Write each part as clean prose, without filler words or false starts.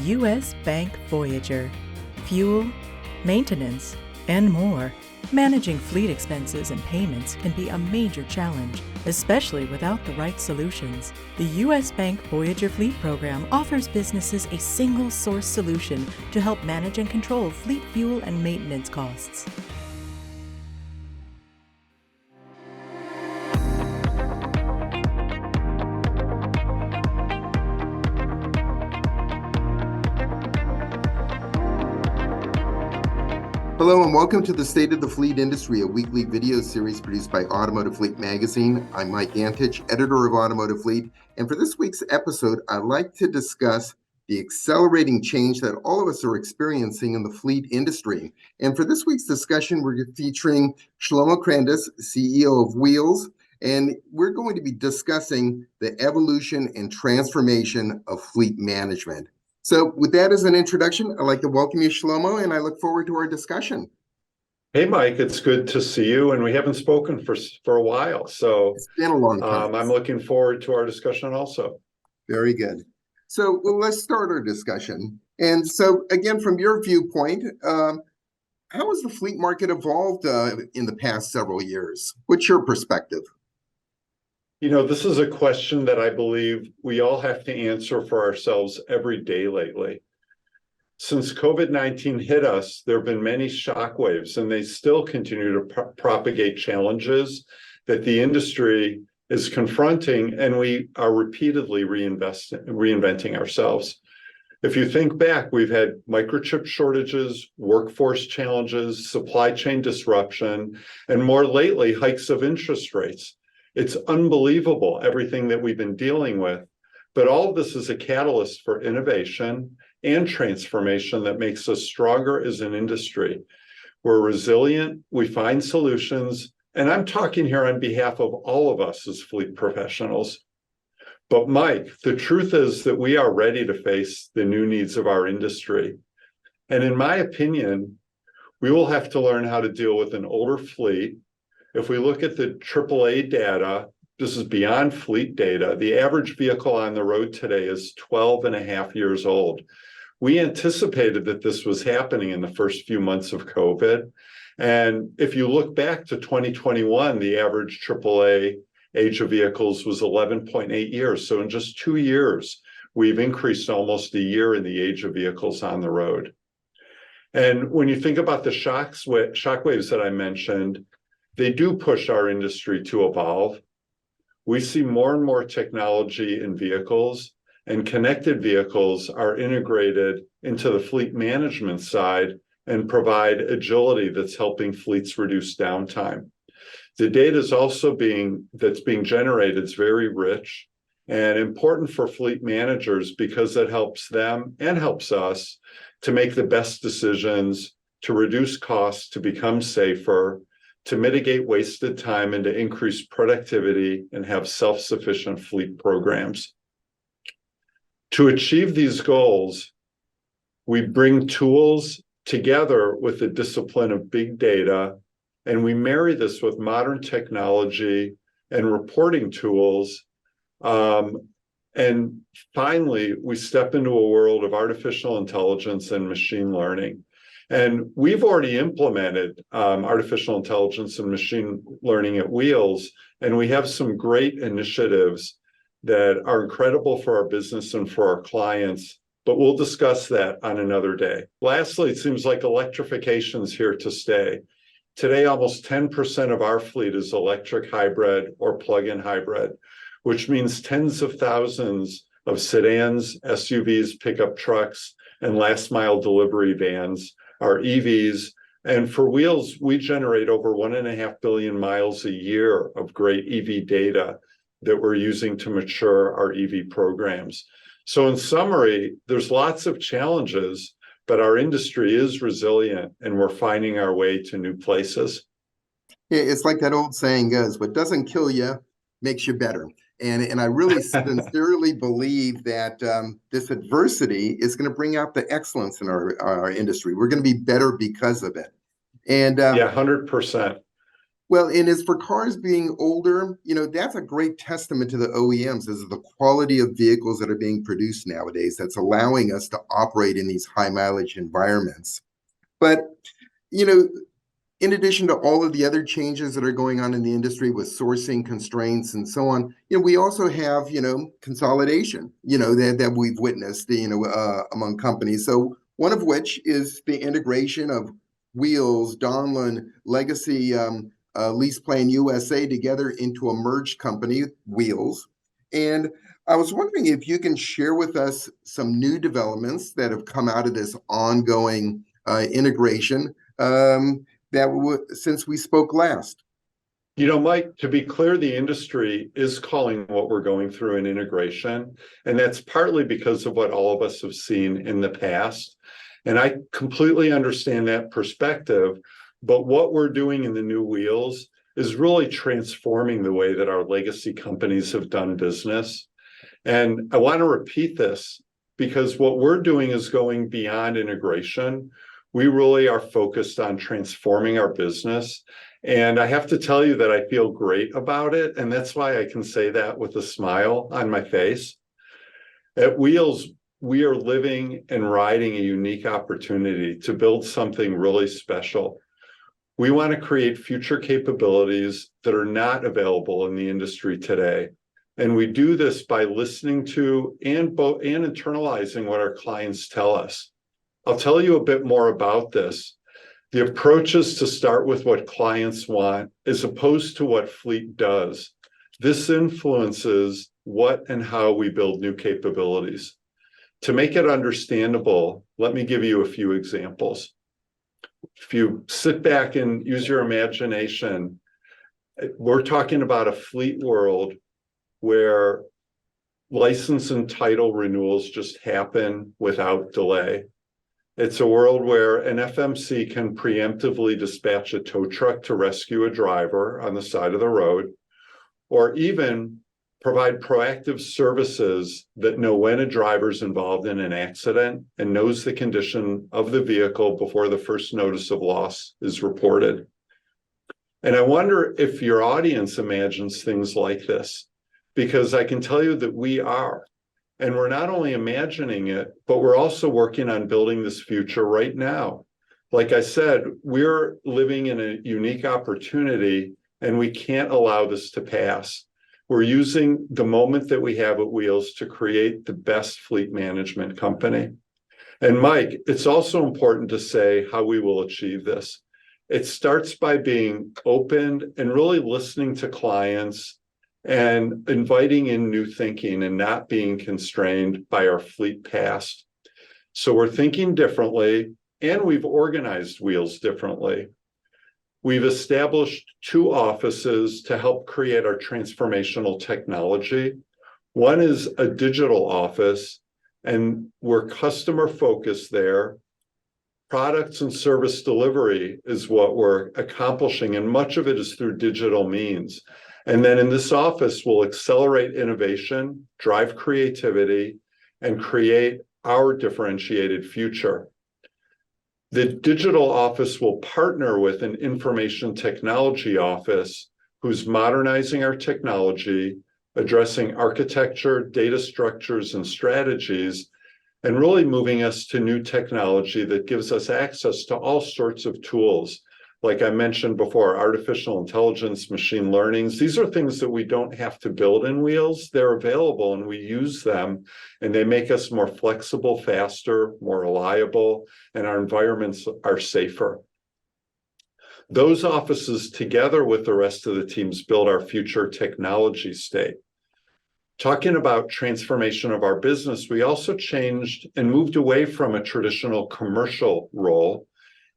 U.S. Bank Voyager. Fuel, maintenance, and more. Managing fleet expenses and payments can be a major challenge, especially without the right solutions. The U.S. Bank Voyager Fleet Program offers businesses a single-source solution to help manage and control fleet fuel and maintenance costs. Hello and welcome to the State of the Fleet Industry, a weekly video series produced by Automotive Fleet magazine. I'm Mike Antich, editor of Automotive Fleet, and for this week's episode, I'd like to discuss the accelerating change that all of us are experiencing in the fleet industry. And for this week's discussion, we're featuring Shlomo Krandes, CEO of Wheels, and we're going to be discussing the evolution and transformation of fleet management. So with that as an introduction, I'd like to welcome you, Shlomo, and I look forward to our discussion. Hey, Mike, it's good to see you, and we haven't spoken for a while, so it's been a long time. I'm looking forward to our discussion also. Very good. So let's start our discussion. And so again, from your viewpoint, how has the fleet market evolved in the past several years? What's your perspective? You know, this is a question that I believe we all have to answer for ourselves every day lately. Since COVID-19 hit us, there have been many shockwaves, and they still continue to propagate challenges that the industry is confronting, and we are repeatedly reinventing ourselves. If you think back, we've had microchip shortages, workforce challenges, supply chain disruption, and more lately, hikes of interest rates. It's unbelievable, everything that we've been dealing with, but all of this is a catalyst for innovation and transformation that makes us stronger as an industry. We're resilient, we find solutions, and I'm talking here on behalf of all of us as fleet professionals. But Mike, the truth is that we are ready to face the new needs of our industry. And in my opinion, we will have to learn how to deal with an older fleet. If we look at the AAA data, this is beyond fleet data, the average vehicle on the road today is 12 and a half years old. We anticipated that this was happening in the first few months of COVID. And if you look back to 2021, the average AAA age of vehicles was 11.8 years. So in just 2 years, we've increased almost a year in the age of vehicles on the road. And when you think about the shockwaves that I mentioned, they do push our industry to evolve. We see more and more technology in vehicles, and connected vehicles are integrated into the fleet management side and provide agility that's helping fleets reduce downtime. The data is also being generated is very rich and important for fleet managers because it helps them and helps us to make the best decisions, to reduce costs, to become safer, to mitigate wasted time, and to increase productivity and have self-sufficient fleet programs. To achieve these goals, we bring tools together with the discipline of big data, and we marry this with modern technology and reporting tools. And finally, we step into a world of artificial intelligence and machine learning. And we've already implemented artificial intelligence and machine learning at Wheels, and we have some great initiatives that are incredible for our business and for our clients, but we'll discuss that on another day. Lastly, it seems like electrification is here to stay. Today, almost 10% of our fleet is electric hybrid or plug-in hybrid, which means tens of thousands of sedans, SUVs, pickup trucks, and last-mile delivery vans are EVs. And for Wheels, we generate over 1.5 billion miles a year of great EV data that we're using to mature our EV programs. So in summary, there's lots of challenges, but our industry is resilient and we're finding our way to new places. It's like that old saying goes, what doesn't kill you makes you better. And I really sincerely believe that this adversity is going to bring out the excellence in our industry. We're going to be better because of it. And yeah, 100%. Well, and as for cars being older, that's a great testament to the OEMs as the quality of vehicles that are being produced nowadays that's allowing us to operate in these high mileage environments. But, you know, in addition to all of the other changes that are going on in the industry with sourcing constraints and so on, we also have, consolidation, that we've witnessed, among companies. So one of which is the integration of Wheels, Donlen, Legacy, Lease Plan USA together into a merged company, Wheels. And I was wondering if you can share with us some new developments that have come out of this ongoing integration. Since we spoke last. Mike, to be clear, the industry is calling what we're going through an integration, and that's partly because of what all of us have seen in the past. And I completely understand that perspective, but what we're doing in the new Wheels is really transforming the way that our legacy companies have done business. And I want to repeat this because what we're doing is going beyond integration. We really are focused on transforming our business. And I have to tell you that I feel great about it. And that's why I can say that with a smile on my face. At Wheels, we are living and riding a unique opportunity to build something really special. We want to create future capabilities that are not available in the industry today. And we do this by listening to and internalizing what our clients tell us. I'll tell you a bit more about this. The approach is to start with what clients want as opposed to what Fleet does. This influences what and how we build new capabilities. To make it understandable, let me give you a few examples. If you sit back and use your imagination, we're talking about a fleet world where license and title renewals just happen without delay. It's a world where an FMC can preemptively dispatch a tow truck to rescue a driver on the side of the road, or even provide proactive services that know when a driver's involved in an accident and knows the condition of the vehicle before the first notice of loss is reported. And I wonder if your audience imagines things like this, because I can tell you that we are. And we're not only imagining it, but we're also working on building this future right now. Like I said, we're living in a unique opportunity, and we can't allow this to pass. We're using the moment that we have at Wheels to create the best fleet management company. And Mike, it's also important to say how we will achieve this. It starts by being open and really listening to clients and inviting in new thinking and not being constrained by our fleet past. So we're thinking differently, and we've organized Wheels differently. We've established 2 offices to help create our transformational technology. One is a digital office, and we're customer focused there. Products and service delivery is what we're accomplishing, and much of it is through digital means. And then in this office, we'll accelerate innovation, drive creativity, and create our differentiated future. The digital office will partner with an information technology office who's modernizing our technology, addressing architecture, data structures, and strategies, and really moving us to new technology that gives us access to all sorts of tools. Like I mentioned before, artificial intelligence, machine learning, these are things that we don't have to build in Wheels. They're available and we use them, and they make us more flexible, faster, more reliable, and our environments are safer. Those offices, together with the rest of the teams, build our future technology state. Talking about transformation of our business, we also changed and moved away from a traditional commercial role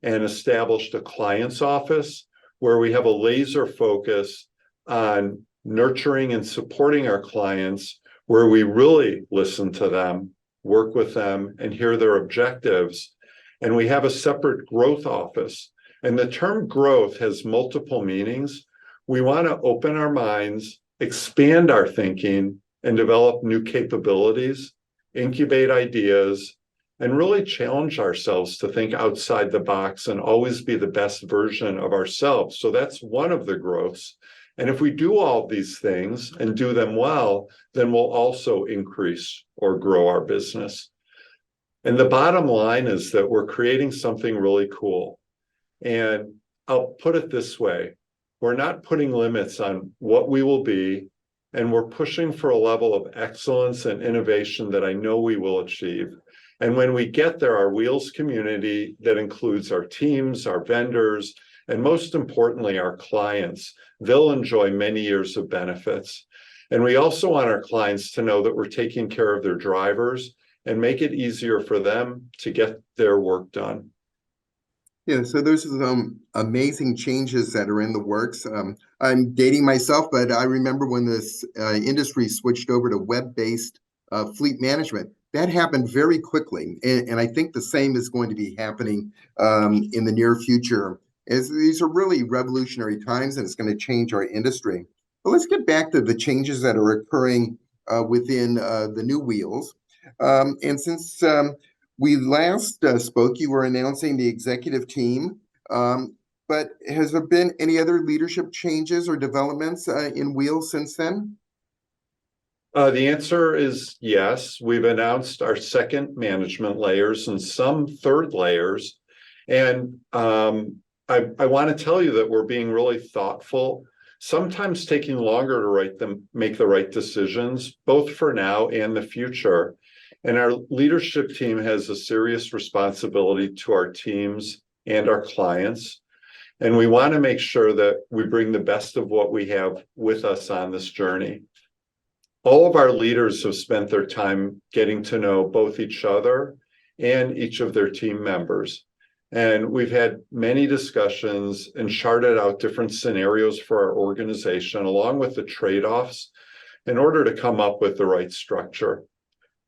and established a client's office where we have a laser focus on nurturing and supporting our clients, where we really listen to them, work with them, and hear their objectives. And we have a separate growth office. And the term growth has multiple meanings. We want to open our minds, expand our thinking, and develop new capabilities, incubate ideas, and really challenge ourselves to think outside the box and always be the best version of ourselves. So that's one of the growths. And if we do all these things and do them well, then we'll also increase or grow our business. And the bottom line is that we're creating something really cool. And I'll put it this way. We're not putting limits on what we will be, and we're pushing for a level of excellence and innovation that I know we will achieve. And when we get there, our Wheels community that includes our teams, our vendors, and most importantly, our clients, they'll enjoy many years of benefits. And we also want our clients to know that we're taking care of their drivers and make it easier for them to get their work done. Yeah, so there's some amazing changes that are in the works. I'm dating myself, but I remember when this industry switched over to web-based fleet management. That happened very quickly, and I think the same is going to be happening in the near future. As these are really revolutionary times, and it's going to change our industry. But let's get back to the changes that are occurring within the new Wheels. And since we last spoke, you were announcing the executive team, but has there been any other leadership changes or developments in Wheels since then? The answer is yes. We've announced our second management layers and some third layers. And I want to tell you that we're being really thoughtful, sometimes taking longer to make the right decisions, both for now and the future. And our leadership team has a serious responsibility to our teams and our clients. And we want to make sure that we bring the best of what we have with us on this journey. All of our leaders have spent their time getting to know both each other and each of their team members. And we've had many discussions and charted out different scenarios for our organization, along with the trade-offs, in order to come up with the right structure.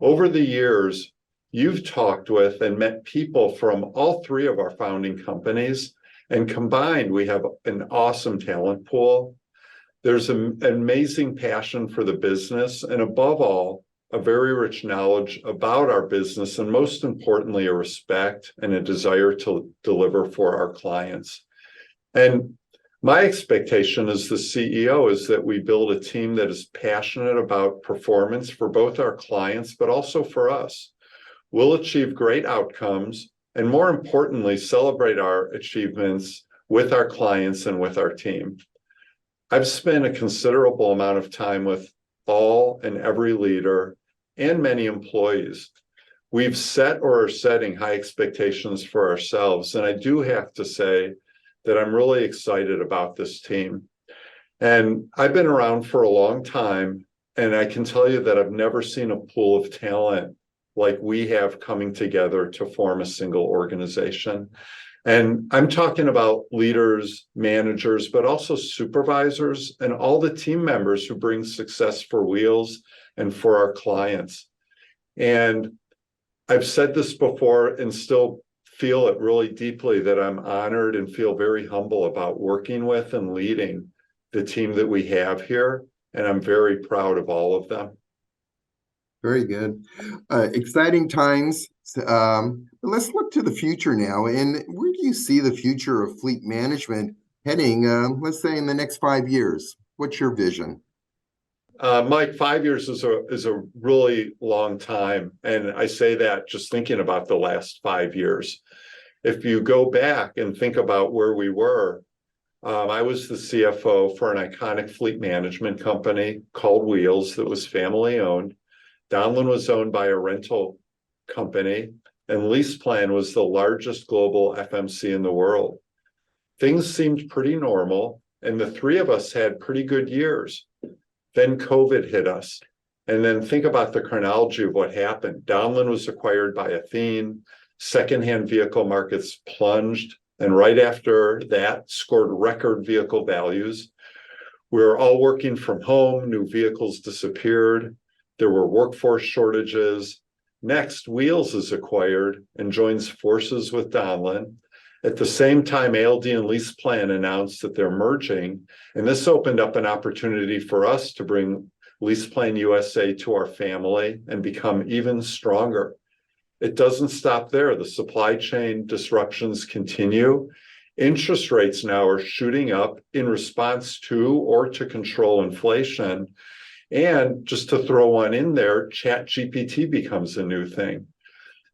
Over the years, you've talked with and met people from all three of our founding companies, and combined, we have an awesome talent pool. There's an amazing passion for the business, and above all, a very rich knowledge about our business, and most importantly, a respect and a desire to deliver for our clients. And my expectation as the CEO is that we build a team that is passionate about performance for both our clients, but also for us. We'll achieve great outcomes, and more importantly, celebrate our achievements with our clients and with our team. I've spent a considerable amount of time with all and every leader and many employees. We've set or are setting high expectations for ourselves. And I do have to say that I'm really excited about this team. And I've been around for a long time, and I can tell you that I've never seen a pool of talent like we have coming together to form a single organization. And I'm talking about leaders, managers, but also supervisors and all the team members who bring success for Wheels and for our clients. And I've said this before and still feel it really deeply, that I'm honored and feel very humble about working with and leading the team that we have here. And I'm very proud of all of them. Very good. Exciting times. But let's look to the future now. And where do you see the future of fleet management heading, let's say, in the next 5 years? What's your vision? Mike, 5 years is a really long time. And I say that just thinking about the last 5 years. If you go back and think about where we were, I was the CFO for an iconic fleet management company called Wheels that was family owned. Donlen was owned by a rental company, and LeasePlan was the largest global FMC in the world. Things seemed pretty normal, and the three of us had pretty good years. Then COVID hit us. And then think about the chronology of what happened. Donlen was acquired by Athene, secondhand vehicle markets plunged, and right after that scored record vehicle values. We were all working from home, new vehicles disappeared. There were workforce shortages. Next, Wheels is acquired and joins forces with Donlen. At the same time, ALD and LeasePlan announced that they're merging, and this opened up an opportunity for us to bring LeasePlan USA to our family and become even stronger. it doesn't stop there. The supply chain disruptions continue. Interest rates now are shooting up in response to or to control inflation. And just to throw one in there, ChatGPT becomes a new thing.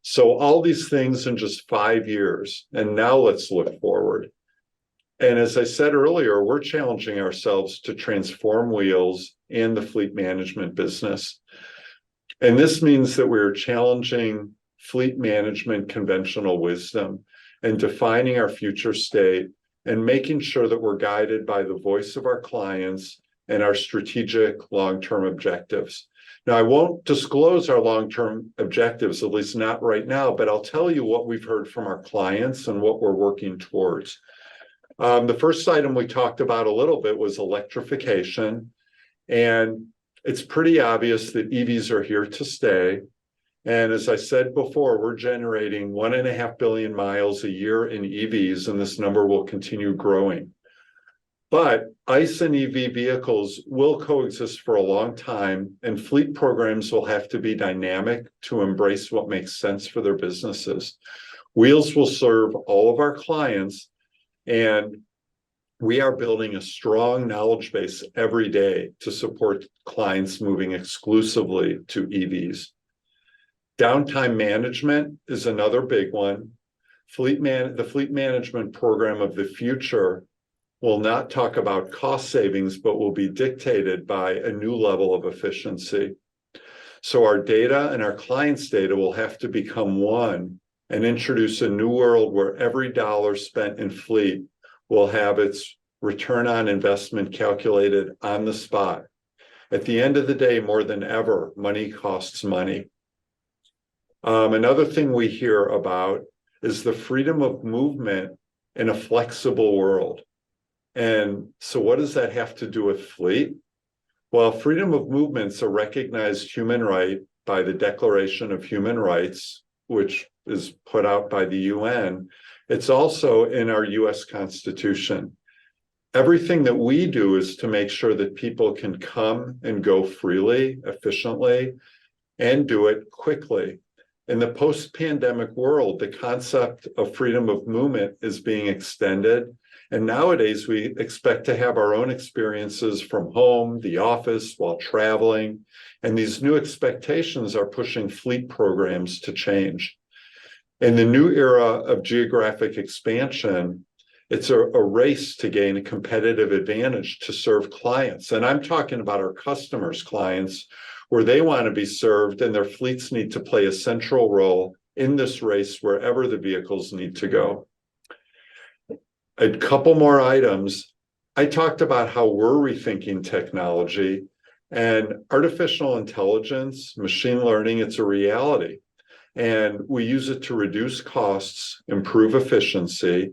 So all these things in just 5 years. And now let's look forward. And as I said earlier, we're challenging ourselves to transform Wheels and the fleet management business. And this means that we're challenging fleet management conventional wisdom and defining our future state and making sure that we're guided by the voice of our clients and our strategic long-term objectives. Now, I won't disclose our long-term objectives, at least not right now, but I'll tell you what we've heard from our clients and what we're working towards. The first item we talked about a little bit was electrification. And it's pretty obvious that EVs are here to stay. And as I said before, we're generating 1.5 billion miles a year in EVs, and this number will continue growing. But ICE and EV vehicles will coexist for a long time, and fleet programs will have to be dynamic to embrace what makes sense for their businesses. Wheels will serve all of our clients, and we are building a strong knowledge base every day to support clients moving exclusively to EVs. Downtime management is another big one. The fleet management program of the future will not talk about cost savings, but will be dictated by a new level of efficiency. So our data and our clients' data will have to become one and introduce a new world where every dollar spent in fleet will have its return on investment calculated on the spot. At the end of the day, more than ever, money costs money. Another thing we hear about is the freedom of movement in a flexible world. And so what does that have to do with fleet? Well, freedom of movement is a recognized human right by the Declaration of Human Rights, which is put out by the UN. It's also in our US Constitution. Everything that we do is to make sure that people can come and go freely, efficiently, and do it quickly. In the post-pandemic world, the concept of freedom of movement is being extended. And nowadays, we expect to have our own experiences from home, the office, while traveling. And these new expectations are pushing fleet programs to change. In the new era of geographic expansion, it's a race to gain a competitive advantage to serve clients. And I'm talking about our customers' clients, where they want to be served, and their fleets need to play a central role in this race wherever the vehicles need to go. A couple more items. I talked about how we're rethinking technology, and artificial intelligence, machine learning, it's a reality. And we use it to reduce costs, improve efficiency.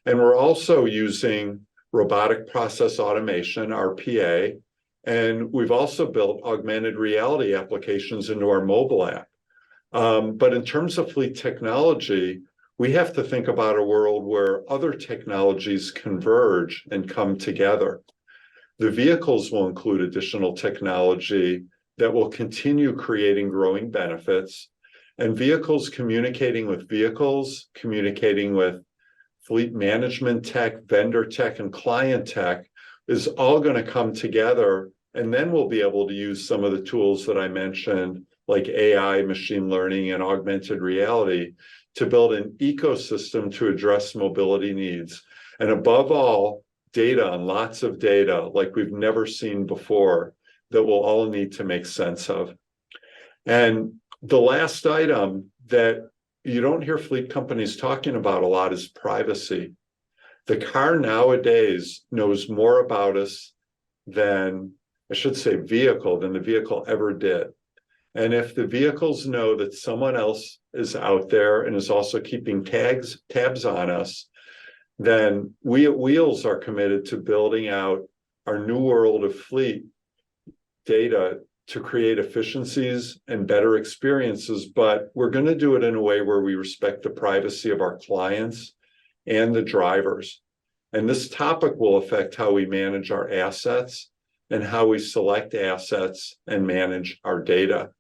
And we're also using robotic process automation, RPA, and we've also built augmented reality applications into our mobile app. But in terms of fleet technology, we have to think about a world where other technologies converge and come together. The vehicles will include additional technology that will continue creating growing benefits, and vehicles communicating with vehicles, communicating with fleet management tech, vendor tech, and client tech is all going to come together. And then we'll be able to use some of the tools that I mentioned, like AI, machine learning, and augmented reality, to build an ecosystem to address mobility needs. And above all, data, and lots of data like we've never seen before that we'll all need to make sense of. And the last item that you don't hear fleet companies talking about a lot is privacy. The car nowadays knows more about us than, I should say, than the vehicle ever did. And if the vehicles know that someone else is out there and is also keeping tabs on us, then we at Wheels are committed to building out our new world of fleet data to create efficiencies and better experiences. But we're going to do it in a way where we respect the privacy of our clients and the drivers. And this topic will affect how we manage our assets and how we select assets and manage our data.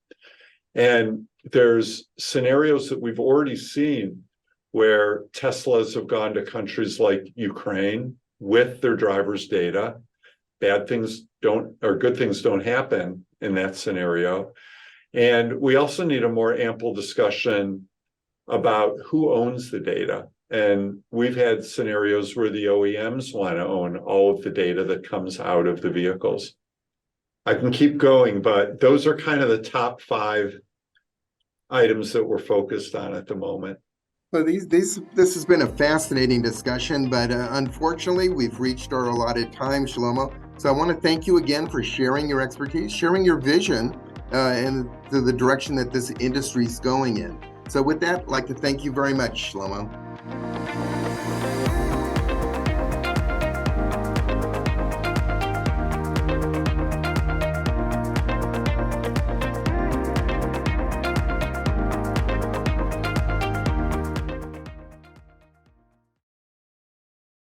And there's scenarios that we've already seen where Teslas have gone to countries like Ukraine with their drivers' data. Bad things don't, or good things don't happen in that scenario. And we also need a more ample discussion about who owns the data. And we've had scenarios where the OEMs want to own all of the data that comes out of the vehicles. I can keep going, but those are kind of the top 5 items that we're focused on at the moment. Well, this has been a fascinating discussion, but unfortunately, we've reached our allotted time, Shlomo. So I want to thank you again for sharing your expertise, sharing your vision, and the direction that this industry is going in. So with that, I'd like to thank you very much, Shlomo.